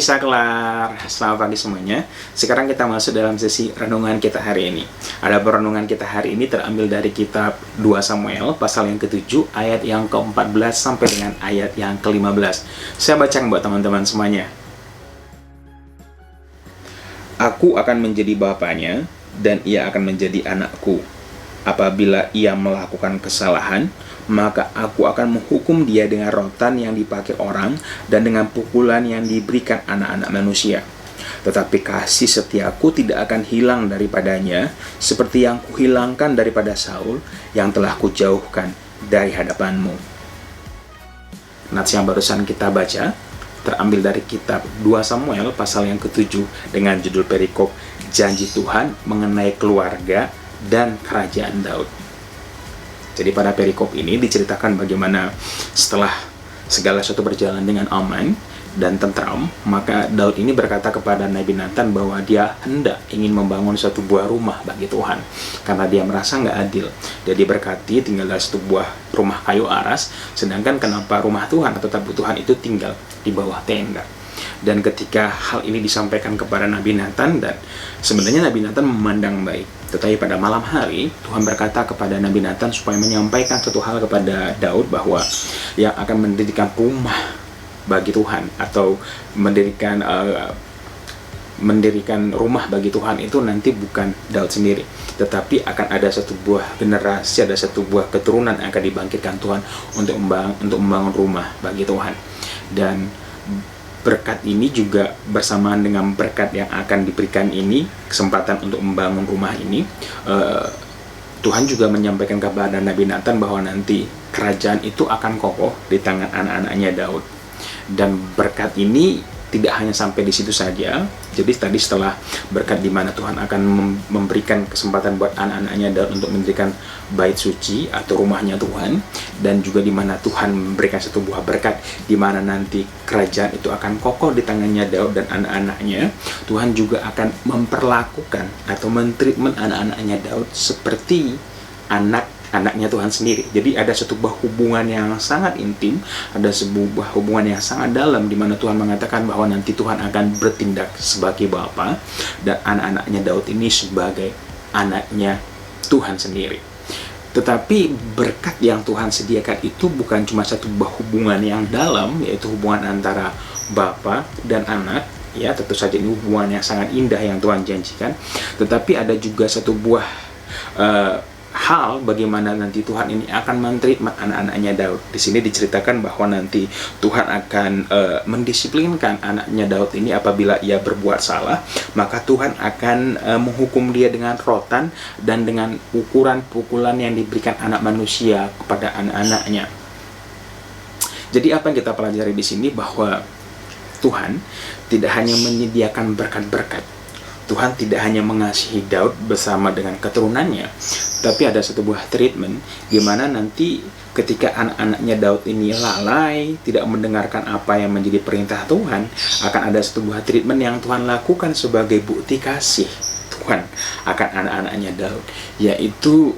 bisa kelar. Selamat pagi semuanya. Sekarang kita masuk dalam sesi renungan kita hari ini. Ada renungan kita hari ini terambil dari kitab 2 Samuel pasal yang ke-7 ayat yang ke-14 sampai dengan ayat yang ke-15. Saya baca buat teman-teman semuanya. Aku akan menjadi bapaknya dan ia akan menjadi anakku. Apabila ia melakukan kesalahan, maka aku akan menghukum dia dengan rotan yang dipakai orang dan dengan pukulan yang diberikan anak-anak manusia. Tetapi kasih setiaku tidak akan hilang daripadanya, seperti yang kuhilangkan daripada Saul, yang telah kujauhkan dari hadapanmu. Nats yang barusan kita baca terambil dari kitab 2 Samuel pasal yang ke-7 dengan judul perikop Janji Tuhan mengenai keluarga dan kerajaan Daud. Jadi pada perikop ini diceritakan bagaimana setelah segala sesuatu berjalan dengan aman dan tentram, maka Daud ini berkata kepada Nabi Nathan bahwa dia hendak ingin membangun suatu buah rumah bagi Tuhan karena dia merasa nggak adil. Dia diberkati tinggal dalam satu buah rumah kayu aras, sedangkan kenapa rumah Tuhan atau tabut Tuhan itu tinggal di bawah tenda. Dan ketika hal ini disampaikan kepada Nabi Nathan, dan sebenarnya Nabi Nathan memandang baik, tetapi pada malam hari Tuhan berkata kepada Nabi Nathan supaya menyampaikan satu hal kepada Daud bahwa yang akan mendirikan rumah bagi Tuhan atau mendirikan rumah bagi Tuhan itu nanti bukan Daud sendiri, tetapi akan ada satu buah generasi, ada satu buah keturunan yang akan dibangkitkan Tuhan untuk membangun rumah bagi Tuhan. Dan berkat ini juga bersamaan dengan berkat yang akan diberikan ini, kesempatan untuk membangun rumah ini, Tuhan juga menyampaikan kepada Nabi Nathan bahwa nanti kerajaan itu akan kokoh di tangan anak-anaknya Daud. Dan berkat ini tidak hanya sampai di situ saja. Jadi tadi setelah berkat di mana Tuhan akan memberikan kesempatan buat anak-anaknya Daud untuk mendirikan bait suci atau rumahnya Tuhan, dan juga di mana Tuhan memberikan satu buah berkat di mana nanti kerajaan itu akan kokoh di tangannya Daud dan anak-anaknya, Tuhan juga akan memperlakukan atau mentreatment anak-anaknya Daud seperti anak-anaknya Tuhan sendiri. Jadi ada satu buah hubungan yang sangat intim, ada sebuah hubungan yang sangat dalam di mana Tuhan mengatakan bahwa nanti Tuhan akan bertindak sebagai bapa dan anak-anaknya Daud ini sebagai anaknya Tuhan sendiri. Tetapi berkat yang Tuhan sediakan itu bukan cuma satu buah hubungan yang dalam, yaitu hubungan antara bapa dan anak. Ya, tentu saja ini hubungan yang sangat indah yang Tuhan janjikan, tetapi ada juga satu buah hal bagaimana nanti Tuhan ini akan mentreatment anak-anaknya Daud. Di sini diceritakan bahwa nanti Tuhan akan mendisiplinkan anaknya Daud ini apabila ia berbuat salah, maka Tuhan akan menghukum dia dengan rotan dan dengan pukulan yang diberikan anak manusia kepada anak-anaknya. Jadi apa yang kita pelajari di sini bahwa Tuhan tidak hanya menyediakan berkat-berkat, Tuhan tidak hanya mengasihi Daud bersama dengan keturunannya, tapi ada satu buah treatment di mana nanti ketika anak-anaknya Daud ini lalai, tidak mendengarkan apa yang menjadi perintah Tuhan, akan ada satu buah treatment yang Tuhan lakukan sebagai bukti kasih Tuhan akan anak-anaknya Daud, yaitu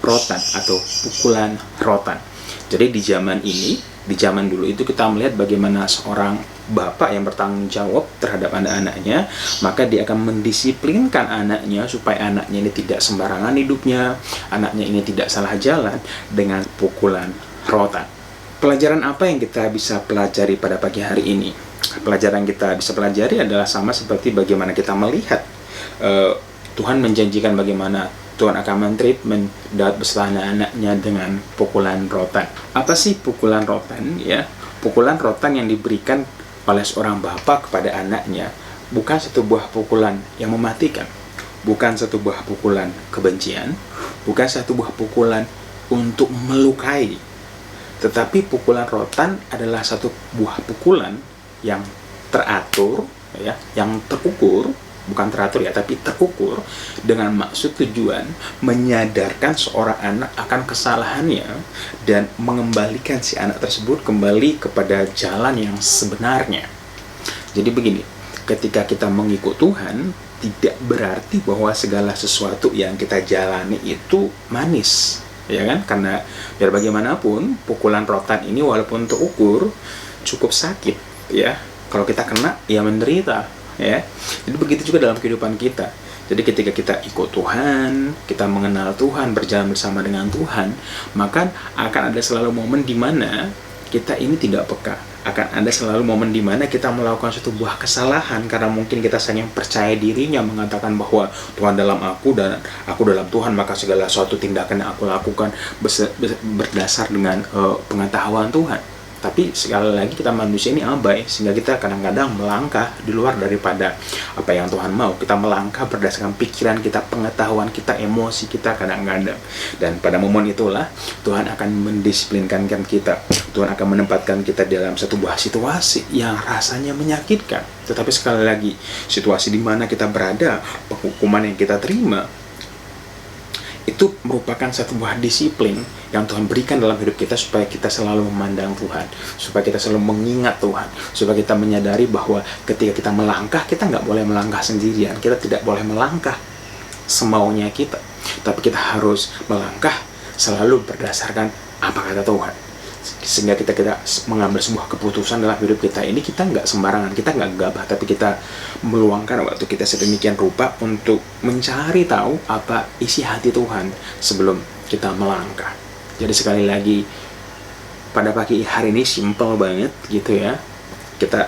rotan atau pukulan rotan. Jadi di zaman dulu itu kita melihat bagaimana seorang bapak yang bertanggung jawab terhadap anak-anaknya, maka dia akan mendisiplinkan anaknya supaya anaknya ini tidak sembarangan hidupnya, anaknya ini tidak salah jalan dengan pukulan rotan. Pelajaran apa yang kita bisa pelajari pada pagi hari ini? Pelajaran yang kita bisa pelajari adalah sama seperti bagaimana kita melihat Tuhan menjanjikan bagaimana Tuhan akan mentreatment Daud beserta anak-anaknya dengan pukulan rotan. Apa sih pukulan rotan? Ya, pukulan rotan yang diberikan oleh seorang bapa kepada anaknya bukan satu buah pukulan yang mematikan, bukan satu buah pukulan kebencian, bukan satu buah pukulan untuk melukai, tetapi pukulan rotan adalah satu buah pukulan yang teratur, ya, yang terukur. Bukan teratur ya, tapi terukur dengan maksud tujuan menyadarkan seorang anak akan kesalahannya dan mengembalikan si anak tersebut kembali kepada jalan yang sebenarnya. Jadi begini, ketika kita mengikut Tuhan, tidak berarti bahwa segala sesuatu yang kita jalani itu manis, ya kan? Karena biar bagaimanapun pukulan rotan ini walaupun terukur cukup sakit, ya. Kalau kita kena, ya menderita, ya. Jadi begitu juga dalam kehidupan kita. Jadi ketika kita ikut Tuhan, kita mengenal Tuhan, berjalan bersama dengan Tuhan, maka akan ada selalu momen di mana kita ini tidak peka. Akan ada selalu momen di mana kita melakukan suatu buah kesalahan karena mungkin kita saking percaya dirinya mengatakan bahwa Tuhan dalam aku dan aku dalam Tuhan, maka segala suatu tindakan yang aku lakukan berdasar dengan pengetahuan Tuhan. Tapi sekali lagi kita manusia ini abai, sehingga kita kadang-kadang melangkah di luar daripada apa yang Tuhan mau. Kita melangkah berdasarkan pikiran kita, pengetahuan kita, emosi kita kadang-kadang. Dan pada momen itulah Tuhan akan mendisiplinkan kita. Tuhan akan menempatkan kita dalam satu buah situasi yang rasanya menyakitkan. Tetapi sekali lagi, situasi di mana kita berada, penghukuman yang kita terima, itu merupakan satu buah disiplin yang Tuhan berikan dalam hidup kita supaya kita selalu memandang Tuhan, supaya kita selalu mengingat Tuhan, supaya kita menyadari bahwa ketika kita melangkah, kita nggak boleh melangkah sendirian, kita tidak boleh melangkah semaunya kita, tapi kita harus melangkah selalu berdasarkan apa kata Tuhan. Sehingga kita mengambil sebuah keputusan dalam hidup kita ini, kita nggak sembarangan, kita nggak gabah, tapi kita meluangkan waktu kita sedemikian rupa untuk mencari tahu apa isi hati Tuhan sebelum kita melangkah. Jadi sekali lagi, pada pagi hari ini simple banget gitu ya, kita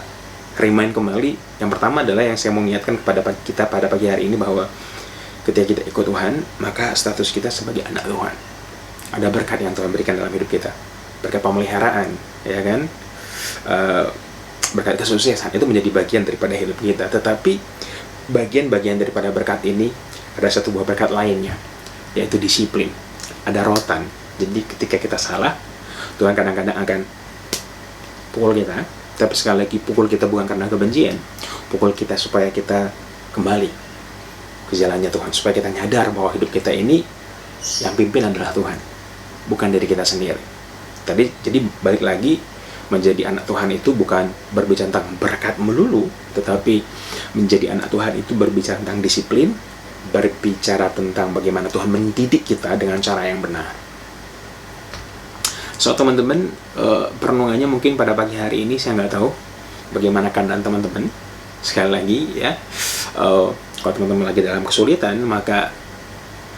remind kembali. Yang pertama adalah yang saya mau ingatkan kepada kita pada pagi hari ini, bahwa ketika kita ikut Tuhan, maka status kita sebagai anak Tuhan. Ada berkat yang Tuhan berikan dalam hidup kita, berkat pemeliharaan, ya kan, berkat kesuksesan itu menjadi bagian daripada hidup kita. Tetapi bagian-bagian daripada berkat ini ada satu buah berkat lainnya, yaitu disiplin. Ada rotan. Jadi ketika kita salah, Tuhan kadang-kadang akan pukul kita. Tapi sekali lagi, pukul kita bukan karena kebencian, pukul kita supaya kita kembali ke jalannya Tuhan, supaya kita nyadar bahwa hidup kita ini yang pimpin adalah Tuhan, bukan diri kita sendiri. Jadi balik lagi, menjadi anak Tuhan itu bukan berbicara tentang berkat melulu, tetapi menjadi anak Tuhan itu berbicara tentang disiplin, berbicara tentang bagaimana Tuhan mendidik kita dengan cara yang benar. So teman-teman, perenungannya mungkin pada pagi hari ini saya nggak tahu bagaimana keadaan teman-teman. Sekali lagi ya, kalau teman-teman lagi dalam kesulitan, maka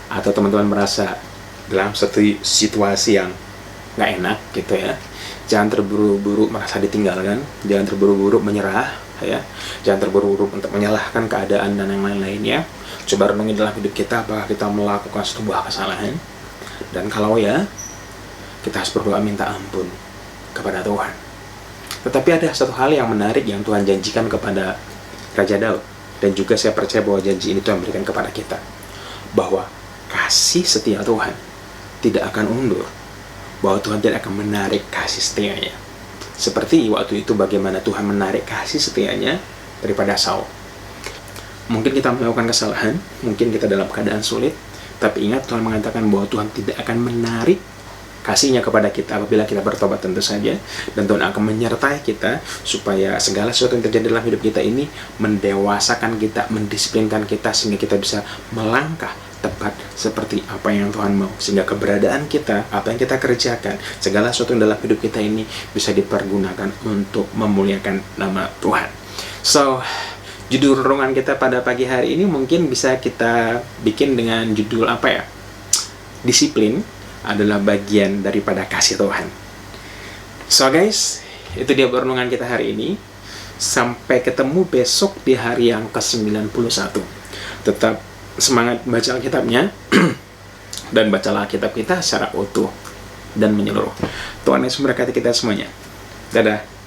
atau teman-teman merasa dalam satu situasi yang nggak enak gitu ya, jangan terburu-buru merasa ditinggalkan, jangan terburu-buru menyerah ya, jangan terburu-buru untuk menyalahkan keadaan dan yang lain-lainnya. Coba renungi dalam hidup kita, apakah kita melakukan sebuah kesalahan, dan kalau ya, kita harus berdoa minta ampun kepada Tuhan. Tetapi ada satu hal yang menarik yang Tuhan janjikan kepada Raja Daud, dan juga saya percaya bahwa janji ini Tuhan berikan kepada kita, bahwa kasih setia Tuhan tidak akan undur, bahwa Tuhan tidak akan menarik kasih setianya. Seperti waktu itu bagaimana Tuhan menarik kasih setianya daripada Saul. Mungkin kita melakukan kesalahan, mungkin kita dalam keadaan sulit, tapi ingat Tuhan mengatakan bahwa Tuhan tidak akan menarik kasihnya kepada kita apabila kita bertobat tentu saja, dan Tuhan akan menyertai kita supaya segala sesuatu yang terjadi dalam hidup kita ini mendewasakan kita, mendisiplinkan kita, sehingga kita bisa melangkah tepat seperti apa yang Tuhan mau, sehingga keberadaan kita, apa yang kita kerjakan, segala sesuatu dalam hidup kita ini bisa dipergunakan untuk memuliakan nama Tuhan. So, judul renungan kita pada pagi hari ini mungkin bisa kita bikin dengan judul apa ya? Disiplin adalah bagian daripada kasih Tuhan. So guys, itu dia renungan kita hari ini. Sampai ketemu besok di hari yang ke-91. Tetap semangat baca Alkitabnya dan bacalah Alkitab kita secara utuh dan menyeluruh. Tuhan Yesus memberkati kita semuanya. Dadah.